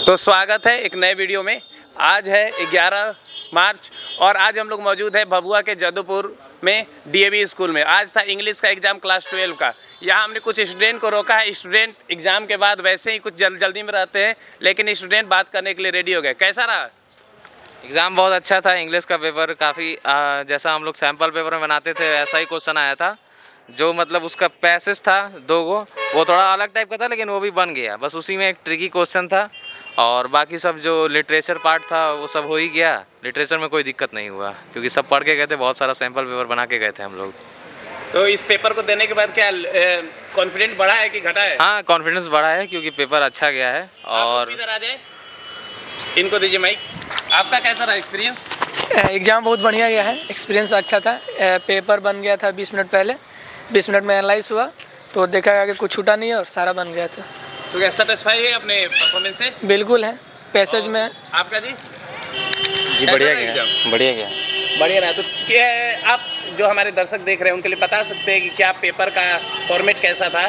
तो स्वागत है एक नए वीडियो में। आज है 11 मार्च और आज हम लोग मौजूद है भभुआ के जदूपुर में डीएवी स्कूल में। आज था इंग्लिश का एग्ज़ाम क्लास 12 का। यहाँ हमने कुछ स्टूडेंट को रोका है। स्टूडेंट एग्ज़ाम के बाद वैसे ही कुछ जल्दी में रहते हैं, लेकिन स्टूडेंट बात करने के लिए रेडी हो गए। कैसा रहा एग्ज़ाम? बहुत अच्छा था। इंग्लिश का पेपर काफ़ी जैसा हम लोग सैम्पल पेपर में बनाते थे वैसा ही क्वेश्चन आया था। जो मतलब उसका पैसेज था 2 वो थोड़ा अलग टाइप का था, लेकिन वो भी बन गया। बस उसी में एक ट्रिकी क्वेश्चन था और बाकी सब जो लिटरेचर पार्ट था वो सब हो ही गया। लिटरेचर में कोई दिक्कत नहीं हुआ क्योंकि सब पढ़ के गए थे। बहुत सारा सैम्पल पेपर बना के गए थे हम लोग। तो इस पेपर को देने के बाद क्या कॉन्फिडेंस बढ़ा है कि घटा है? हाँ, कॉन्फिडेंस बढ़ा है क्योंकि पेपर अच्छा गया है। और इधर आ जाए, इनको दीजिए माइक। आपका कैसा रहा एक्सपीरियंस? एग्ज़ाम बहुत बढ़िया गया है। एक्सपीरियंस अच्छा था। पेपर बन गया था 20 मिनट पहले। 20 मिनट में एनालाइज हुआ तो देखा गया कि कुछ छूटा नहीं है और सारा बन गया था। तो क्या सेटिस्फाई है अपने परफॉर्मेंस से? बिल्कुल है। पैसेज में आपका जी बढ़िया गया। बढ़िया रहा। तो क्या आप जो हमारे दर्शक देख रहे हैं उनके लिए बता सकते हैं कि क्या पेपर का फॉर्मेट कैसा था?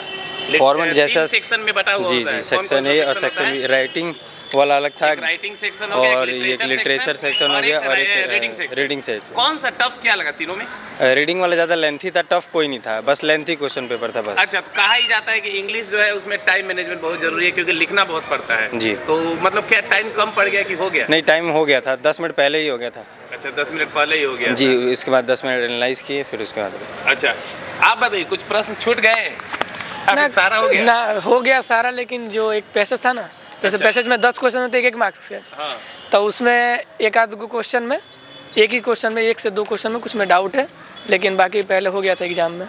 फॉर्मेट जैसा सेक्शन में बटा हुआ होता है। सेक्शन ए और सेक्शन बी। राइटिंग वाला अलग था, राइटिंग सेक्शन हो गया, और एक लिटरेचर सेक्शन हो गया और एक रीडिंग सेक्शन। कौन सा टफ क्या लगा तीनों में? रीडिंग वाला ज़्यादा लेंथी था, टफ कोई नहीं था, बस लेंथी क्वेश्चन पेपर था बस। अच्छा, तो कहा ही जाता है कि इंग्लिश जो है उसमें टाइम मैनेजमेंट बहुत जरूरी है क्योंकि लिखना बहुत पड़ता है जी। तो मतलब क्या टाइम कम पड़ गया कि हो गया? नहीं, टाइम हो गया था, 10 मिनट पहले ही हो गया था। अच्छा, 10 मिनट पहले ही हो गया जी। इसके बाद 10 मिनट एनालाइज किए, फिर उसके बाद। अच्छा, आप बताइए कुछ प्रश्न छूट गए? सारा हो गया ना? हो गया सारा, लेकिन जो एक पैसेज था ना, जैसे पैसेज में 10 क्वेश्चन होते हैं 1 मार्क्स के। हाँ। तो उसमें एक आध क्वेश्चन में, एक ही क्वेश्चन में 1 से 2 क्वेश्चन में कुछ में डाउट है, लेकिन बाकी पहले हो गया था एग्जाम में।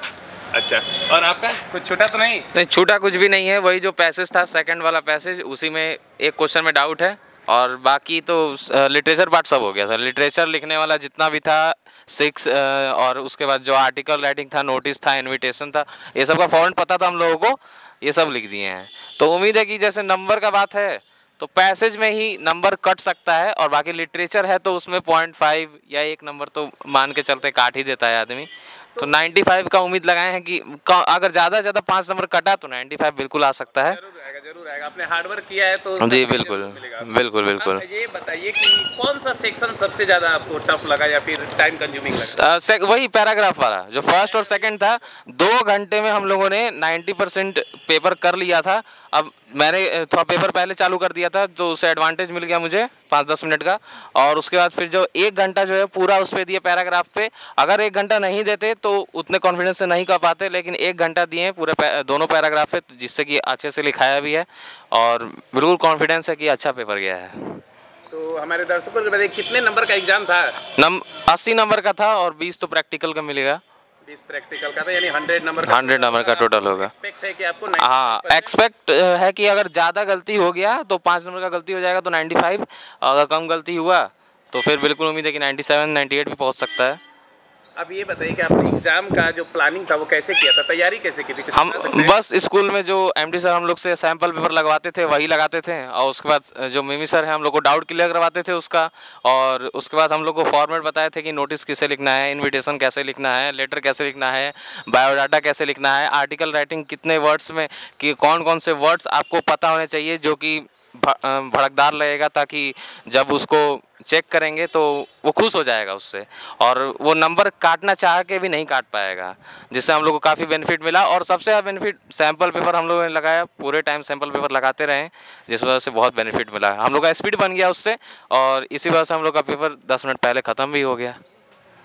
अच्छा, और आपका कुछ छूटा तो नहीं? नहीं, छूटा कुछ भी नहीं है। वही जो पैसेज था सेकंड वाला पैसेज, उसी में एक क्वेश्चन में डाउट है और बाकी तो लिटरेचर पार्ट सब हो गया था। लिटरेचर लिखने वाला जितना भी था 6 और उसके बाद जो आर्टिकल राइटिंग था, नोटिस था, इन्विटेशन था, ये सब का फॉर्मेट पता था हम लोगों को, ये सब लिख दिए हैं। तो उम्मीद है कि जैसे नंबर का बात है तो पैसेज में ही नंबर कट सकता है और बाकी लिटरेचर है तो उसमें 0.5 या 1 नंबर तो मान के चलते काट ही देता है आदमी। तो 95 का उम्मीद लगाए हैं कि अगर ज़्यादा से ज़्यादा 5 नंबर कटा तो 95 बिल्कुल आ सकता है। जरूर आएगा। आपने हार्ड वर्क किया है तो जी बिल्कुल बिल्कुल। ये बताइए कि कौन सा सेक्शन सबसे ज़्यादा आपको टफ लगा या फिर टाइम कंज्यूमिंग लगा? वही पैराग्राफ वाला जो फर्स्ट और सेकंड था। 2 घंटे में हम लोगों ने 90% पेपर कर लिया था। अब मैंने थोड़ा पेपर पहले चालू कर दिया था तो उससे एडवांटेज मिल गया मुझे 5-10 मिनट का। और उसके बाद फिर जो 1 घंटा जो है पूरा उस पर दिए पैराग्राफ पे। अगर 1 घंटा नहीं देते तो उतने कॉन्फिडेंस से नहीं कर पाते, लेकिन 1 घंटा दिए पूरे दोनों पैराग्राफ पे, जिससे कि अच्छे से लिखाया भी है और बिल्कुल कॉन्फिडेंस है कि अच्छा पेपर गया है। तो हमारे दर्शकों को बताइए कितने नंबर का एग्जाम था? 80 नंबर का था और 20 तो प्रैक्टिकल का मिलेगा। 20 प्रैक्टिकल का था, यानी 100 नंबर का टोटल होगा। एक्सपेक्ट है कि आपको हाँ, एक्सपेक्ट है कि अगर ज़्यादा गलती हो गया तो 5 नंबर का गलती हो जाएगा तो 95। अगर कम गलती हुआ तो फिर बिल्कुल उम्मीद है कि 97-98 भी पहुंच सकता है। अब ये बताइए कि आपने एग्जाम का जो प्लानिंग था वो कैसे किया था, तैयारी कैसे की थी? हम बस स्कूल में जो एमडी सर हम लोग से सैंपल पेपर लगवाते थे वही लगाते थे और उसके बाद जो मिमी सर हैं हम लोग को डाउट क्लियर करवाते थे उसका। और उसके बाद हम लोग को फॉर्मेट बताए थे कि नोटिस किसे लिखना है, इन्विटेशन कैसे लिखना है, लेटर कैसे लिखना है, बायोडाटा कैसे लिखना है, आर्टिकल राइटिंग कितने वर्ड्स में, कि कौन कौन से वर्ड्स आपको पता होने चाहिए जो कि भड़कदार लगेगा, ताकि जब उसको चेक करेंगे तो वो खुश हो जाएगा उससे और वो नंबर काटना चाह के भी नहीं काट पाएगा, जिससे हम लोग को काफ़ी बेनिफिट मिला। और सबसे ज़्यादा बेनिफिट सैम्पल पेपर हम लोगों ने लगाया, पूरे टाइम सैम्पल पेपर लगाते रहे, जिस वजह से बहुत बेनिफिट मिला। हम लोग का स्पीड बन गया उससे और इसी वजह से हम लोग का पेपर 10 मिनट पहले ख़त्म भी हो गया।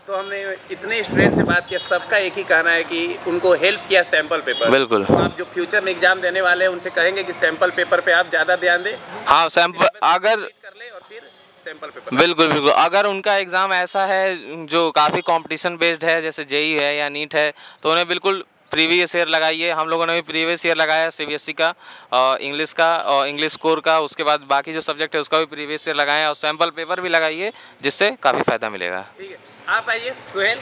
तो हमने इतने स्टूडेंट से बात किया, सबका एक ही कहना है कि उनको हेल्प किया सैंपल पेपर। बिल्कुल। तो आप जो फ्यूचर में एग्जाम देने वाले हैं उनसे कहेंगे कि सैंपल पेपर पे आप ज़्यादा ध्यान दें। हाँ, सैंपल अगर कर ले और फिर सैंपल पेपर। बिल्कुल। अगर उनका एग्ज़ाम ऐसा है जो काफ़ी कंपटीशन बेस्ड है, जैसे जेई है या नीट है, तो उन्हें बिल्कुल प्रीवियस ईयर लगाइए। हम लोगों ने भी प्रीवियस ईयर लगाया, सीबीएसई का और इंग्लिश का और इंग्लिश स्कोर का। उसके बाद बाकी जो सब्जेक्ट है उसका भी प्रीवियस ईयर लगाएं और सैंपल पेपर भी लगाइए, जिससे काफ़ी फ़ायदा मिलेगा। ठीक है, आप आइए सुहेल।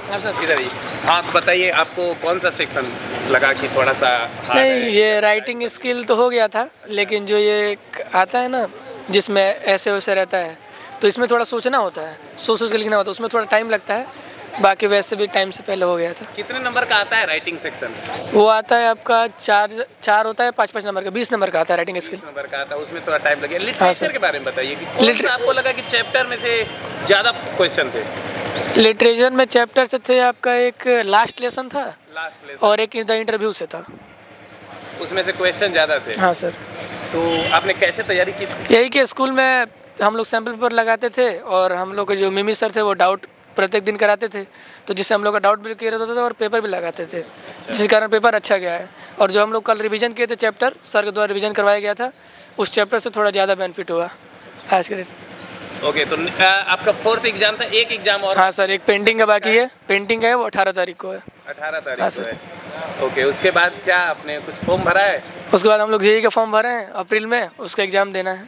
हाँ सर। इधर आइए। हाँ, तो बताइए आपको कौन सा सेक्शन लगा कि थोड़ा सा नहीं, ये राइटिंग स्किल तो हो गया था, लेकिन जो ये आता है ना जिसमें ऐसे वैसे रहता है, तो इसमें थोड़ा सोचना होता है, सोच के लिखना होता है, उसमें थोड़ा टाइम लगता है। बाकी वैसे भी टाइम से पहले हो गया था। कितने नंबर का आता है राइटिंग सेक्शन? वो आता है आपका चार होता है, 5-5 नंबर का, 20 नंबर का आता है राइटिंग स्किल। नंबर का आता है, उसमें थोड़ा टाइम लगेगा। हाँ लिटरेचर सर। के बारे में बताइए कि कौन सा आपको लगा कि चैप्टर में से ज़्यादा क्वेश्चन थे? लिटरेचर में चैप्टर से थे आपका एक लास्ट लेसन था लास्ट और एक द इंटरव्यू से था। उसमें से क्वेश्चन ज़्यादा थे। हाँ सर। तो आपने कैसे तैयारी की थी? यही कि स्कूल में हम लोग सैम्पल पेपर लगाते थे और हम लोग के जो मिमी सर थे वो डाउट प्रत्येक दिन कराते थे, तो जिससे हम लोग का डाउट भी क्लियर होता था और पेपर भी लगाते थे, जिस कारण पेपर अच्छा गया है। और जो हम लोग कल रिवीजन किए थे चैप्टर, सर के द्वारा रिवीजन करवाया गया था, उस चैप्टर से थोड़ा ज़्यादा बेनिफिट हुआ आज के डेट। ओके, तो आपका 4th एग्जाम था, एक एग्जाम और? हाँ सर, एक पेंटिंग का बाकी है। पेंटिंग है वो 18 तारीख को है। 18 तारीख हाँ को सर। है। ओके, उसके बाद क्या आपने कुछ फॉर्म भरा है? उसके बाद हम लोग जेई का फॉर्म भरे हैं अप्रैल में, उसका एग्ज़ाम देना है।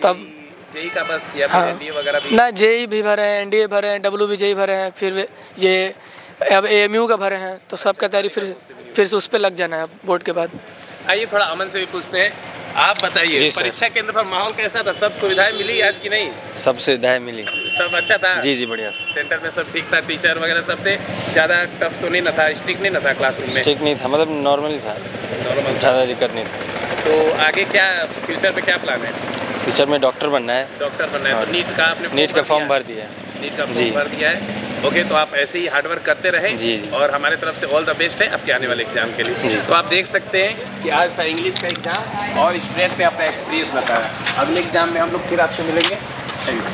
तब जेई का बस किया, हाँ, एनडीए वगैरह भी? ना जेई भी भरे हैं, एनडीए भरे हैं, डब्ल्यू भी जेई भरे हैं, फिर ये अब एएमयू का भरे हैं, तो सबका तैयारी फिर से उस पर लग जाना है बोर्ड के बाद। आइए थोड़ा अमन से भी पूछते हैं। आप बताइए, जी सर। परीक्षा केंद्र पर माहौल कैसा था? सब सुविधाएं मिली आज की नहीं? सब सुविधाएं मिली। सब अच्छा था? जी जी बढ़िया। सेंटर में सब ठीक था? टीचर वगैरह सब थे? ज़्यादा टफ तो नहीं ना था? स्ट्रिक्ट नहीं ना था क्लासरूम में? ठीक नहीं था, मतलब नॉर्मल था, नॉर्मल? ज़्यादा दिक्कत नहीं था। तो आगे क्या फ्यूचर में क्या प्लान है? फ्यूचर में डॉक्टर बनना है। डॉक्टर बनना है? तो नीट का आपने नीट का फॉर्म भर दिया है। नीट का जी। फॉर्म भर दिया है। ओके, तो आप ऐसे ही हार्डवर्क करते रहें। जी, जी। और हमारे तरफ से ऑल द बेस्ट है आपके आने वाले एग्जाम के लिए। जी। तो आप देख सकते हैं कि आज था इंग्लिश का एग्जाम और स्टूडेंट ने अपना एक्सपीरियंस बताया। अगले एग्जाम में हम लोग फिर आपसे मिलेंगे। Thank you.